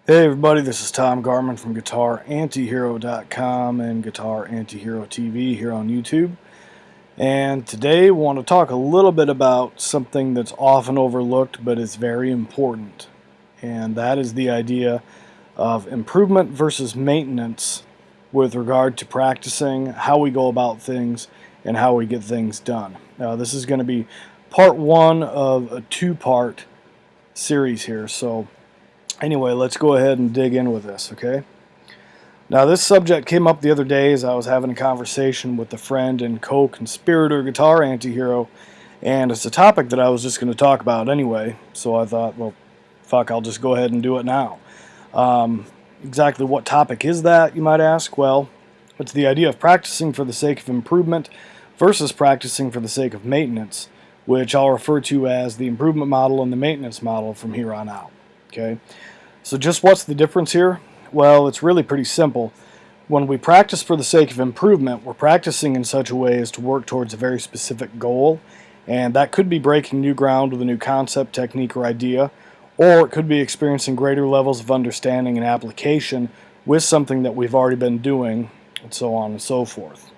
Hey everybody, this is Tom Garman from GuitarAntihero.com and Guitar Antihero TV here on YouTube. And today I want to talk a little bit about something that's often overlooked but is very important. And that is the idea of improvement versus maintenance with regard to practicing, how we go about things, and how we get things done. Now this is going to be part one of a two-part series here. So anyway, let's go ahead and dig in with this, okay? Now, this subject came up the other day as I was having a conversation with a friend and co-conspirator Guitar Antihero, and it's a topic that I was just going to talk about anyway, so I thought, well, fuck, I'll just go ahead and do it now. Exactly what topic is that, you might ask? Well, it's the idea of practicing for the sake of improvement versus practicing for the sake of maintenance, which I'll refer to as the improvement model and the maintenance model from here on out, okay? So just what's the difference here? Well, it's really pretty simple. When we practice for the sake of improvement, we're practicing in such a way as to work towards a very specific goal, and that could be breaking new ground with a new concept, technique, or idea, or it could be experiencing greater levels of understanding and application with something that we've already been doing, and so on and so forth.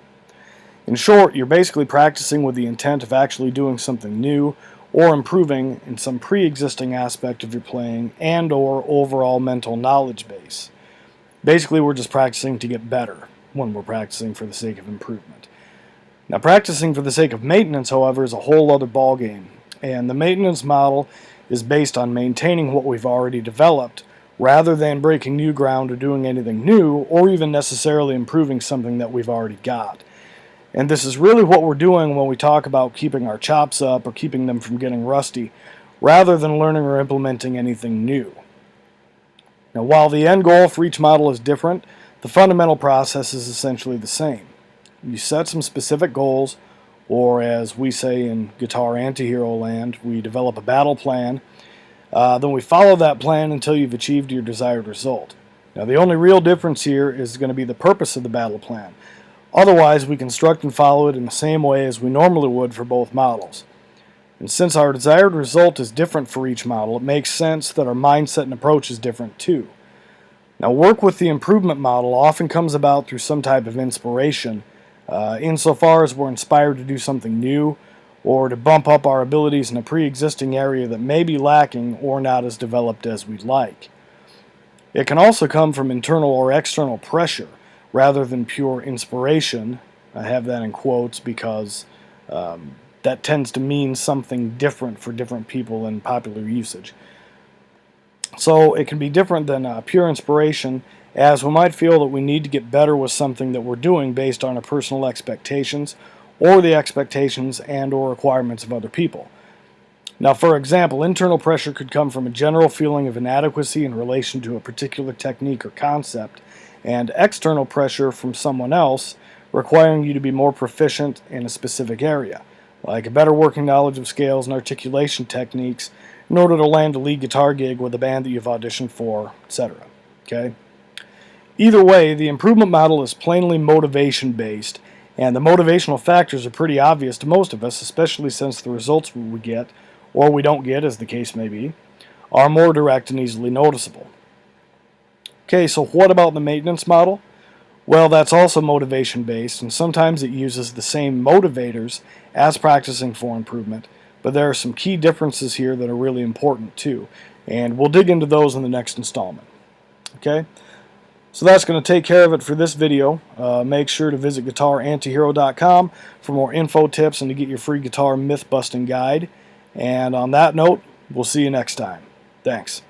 In short, you're basically practicing with the intent of actually doing something new or improving in some pre-existing aspect of your playing and or overall mental knowledge base. Basically, we're just practicing to get better when we're practicing for the sake of improvement. Now, practicing for the sake of maintenance, however, is a whole other ballgame, and the maintenance model is based on maintaining what we've already developed rather than breaking new ground or doing anything new or even necessarily improving something that we've already got. And this is really what we're doing when we talk about keeping our chops up or keeping them from getting rusty, rather than learning or implementing anything new. Now, while the end goal for each model is different, the fundamental process is essentially the same. You set some specific goals, or as we say in Guitar Antihero land, we develop a battle plan. Then we follow that plan until you've achieved your desired result. Now, the only real difference here is going to be the purpose of the battle plan. Otherwise, we construct and follow it in the same way as we normally would for both models. And since our desired result is different for each model, it makes sense that our mindset and approach is different too. Now, work with the improvement model often comes about through some type of inspiration, insofar as we're inspired to do something new or to bump up our abilities in a pre-existing area that may be lacking or not as developed as we'd like. It can also come from internal or external pressure, rather than pure inspiration. I have that in quotes because that tends to mean something different for different people in popular usage. So it can be different than pure inspiration, as we might feel that we need to get better with something that we're doing based on our personal expectations or the expectations and or requirements of other people. Now, for example, internal pressure could come from a general feeling of inadequacy in relation to a particular technique or concept, and external pressure from someone else requiring you to be more proficient in a specific area, like a better working knowledge of scales and articulation techniques in order to land a lead guitar gig with a band that you've auditioned for, etc. Okay? Either way, the improvement model is plainly motivation-based, and the motivational factors are pretty obvious to most of us, especially since the results we get, or we don't get, as the case may be, are more direct and easily noticeable. Okay, so what about the maintenance model? Well, that's also motivation-based, and sometimes it uses the same motivators as practicing for improvement, but there are some key differences here that are really important too, and we'll dig into those in the next installment. Okay, so that's going to take care of it for this video. Make sure to visit GuitarAntihero.com for more info, tips, and to get your free guitar myth-busting guide. And on that note, we'll see you next time. Thanks.